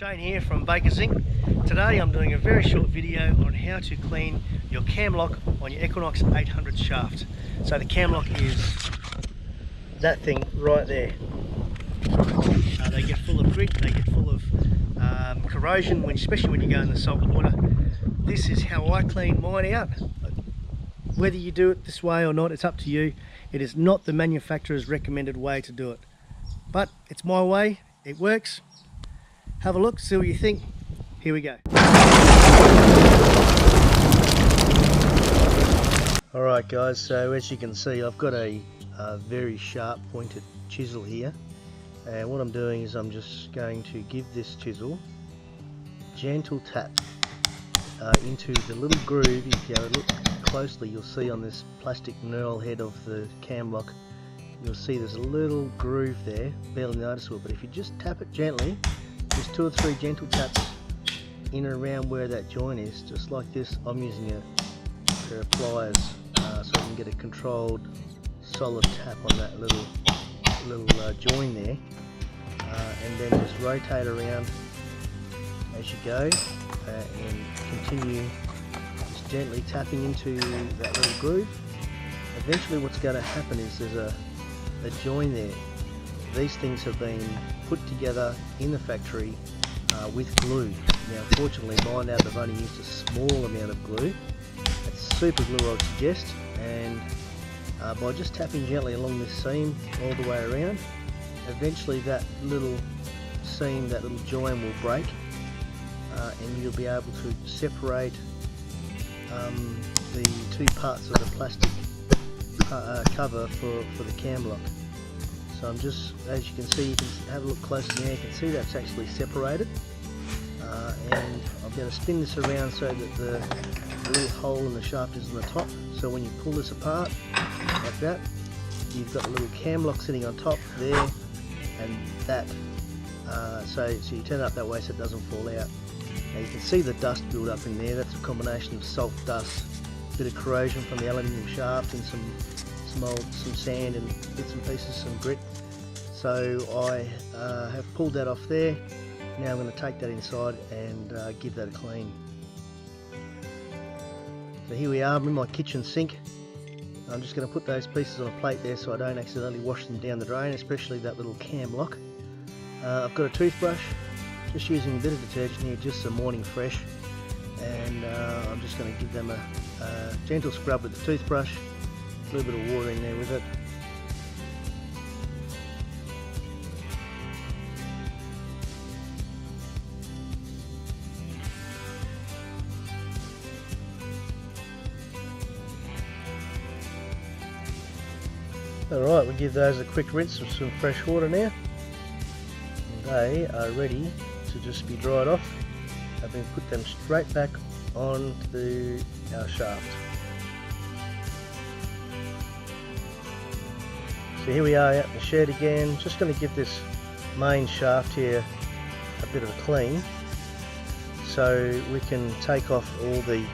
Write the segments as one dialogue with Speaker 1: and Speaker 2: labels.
Speaker 1: Shane here from Baker's Inc. Today I'm doing a very short video on how to clean your cam lock on your Equinox 800 shaft. So the cam lock is that thing right there. They get full of grit, they get full of corrosion, especially when you go in the salt water. This is how I clean mine out. Whether you do it this way or not, it's up to you. It is not the manufacturer's recommended way to do it. But it's my way, it works. Have a look, see what you think. Here we go. Alright guys, so as you can see I've got a very sharp pointed chisel here, and what I'm doing is I'm just going to give this chisel gentle tap into the little groove. If you look closely, you'll see on this plastic knurl head of the cam lock, you'll see there's a little groove there, barely noticeable, but if you just tap it gently, just 2 or 3 gentle taps in and around where that joint is, just like this. I'm using a pair of pliers so I can get a controlled solid tap on that little join there, and then just rotate around as you go, and continue just gently tapping into that little groove. Eventually what's going to happen is there's a join there. These things have been put together in the factory with glue. Now fortunately mine out have only used a small amount of glue. It's super glue I would suggest, and by just tapping gently along this seam all the way around, eventually that little seam, that little join will break, and you'll be able to separate the 2 parts of the plastic cover for the cam lock. So I'm just, as you can see, you can have a look closely now, you can see that's actually separated, and I'm going to spin this around so that the little hole in the shaft is on the top. So when you pull this apart like that, you've got a little cam lock sitting on top there, and that so you turn it up that way so it doesn't fall out. Now you can see the dust build up in there. That's a combination of salt, dust, a bit of corrosion from the aluminium shaft, and some sand and bits and pieces, some grit. So I have pulled that off there. Now I'm going to take that inside and give that a clean. So here we are, I'm in my kitchen sink. I'm just going to put those pieces on a plate there so I don't accidentally wash them down the drain, especially that little cam lock. I've got a toothbrush, just using a bit of detergent here, just some Morning Fresh, and I'm just going to give them a gentle scrub with the toothbrush. A little bit of water in there with it. Alright, we give those a quick rinse with some fresh water now. And they are ready to just be dried off. I've been put them straight back onto our shaft. So here we are out in the shed again. Just going to give this main shaft here a bit of a clean, so we can take off all the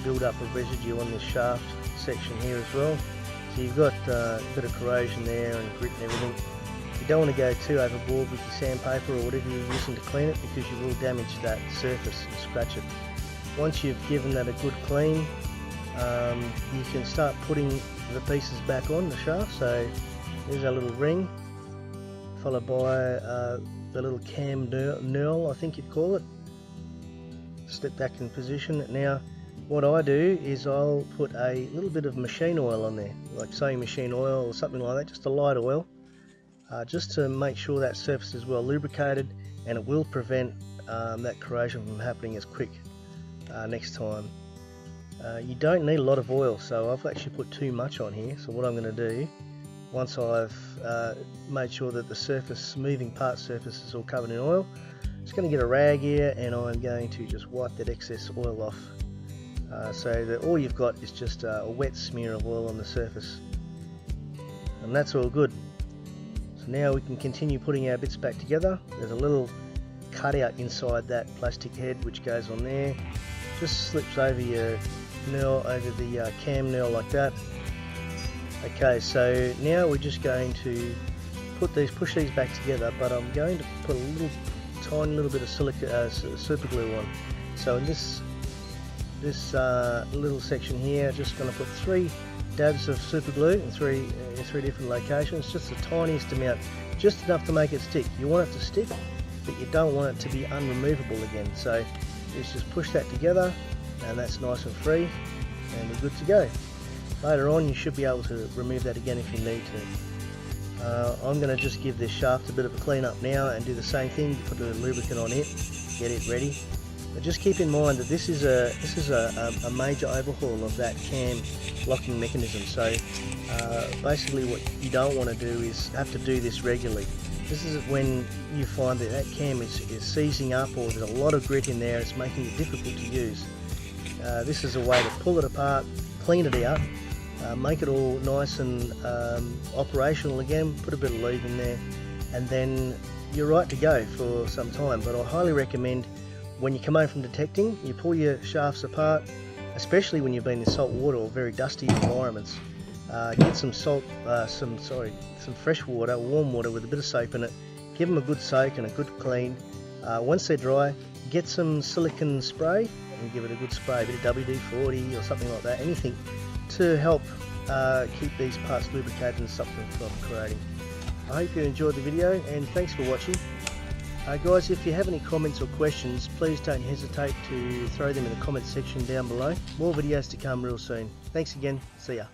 Speaker 1: build up of residue on this shaft section here as well. So you've got a bit of corrosion there and grit and everything. You don't want to go too overboard with your sandpaper or whatever you're using to clean it, because you will damage that surface and scratch it. Once you've given that a good clean, you can start putting the pieces back on the shaft. So there's our little ring, followed by the little cam knurl, I think you'd call it. Step back in position. Now what I do is I'll put a little bit of machine oil on there, like sewing machine oil or something like that, just a light oil, just to make sure that surface is well lubricated, and it will prevent that corrosion from happening as quick next time. You don't need a lot of oil, so I've actually put too much on here. So what I'm going to do, once I've made sure that the surface, moving part surface, is all covered in oil, I'm just going to get a rag here and I'm going to just wipe that excess oil off, so that all you've got is just a wet smear of oil on the surface, and that's all good. So now we can continue putting our bits back together. There's a little cutout inside that plastic head which goes on there, just slips over your knurl, over the cam knurl like that. Okay, so now we're just going to push these back together, but I'm going to put a little tiny little bit of super glue on. So in this little section here, just going to put 3 dabs of super glue in three different locations, just the tiniest amount, just enough to make it stick. You want it to stick, but you don't want it to be unremovable again. So just push that together, and that's nice and free, and we're good to go. Later on you should be able to remove that again if you need to. I'm going to just give this shaft a bit of a clean up now and do the same thing, put the lubricant on it, get it ready. But just keep in mind that this is a major overhaul of that cam locking mechanism. So basically what you don't want to do is have to do this regularly. This is when you find that that cam is seizing up, or there's a lot of grit in there, it's making it difficult to use. This is a way to pull it apart, clean it out, make it all nice and operational again, put a bit of lube in there, and then you're right to go for some time. But I highly recommend, when you come home from detecting, you pull your shafts apart, especially when you've been in salt water or very dusty environments. Get some fresh water, warm water with a bit of soap in it, give them a good soak and a good clean. Once they're dry, get some silicone spray and give it a good spray, a bit of WD-40 or something like that, anything to help keep these parts lubricated and stop them from corroding. I hope you enjoyed the video, and thanks for watching. Guys, if you have any comments or questions, please don't hesitate to throw them in the comments section down below. More videos to come real soon. Thanks again. See ya.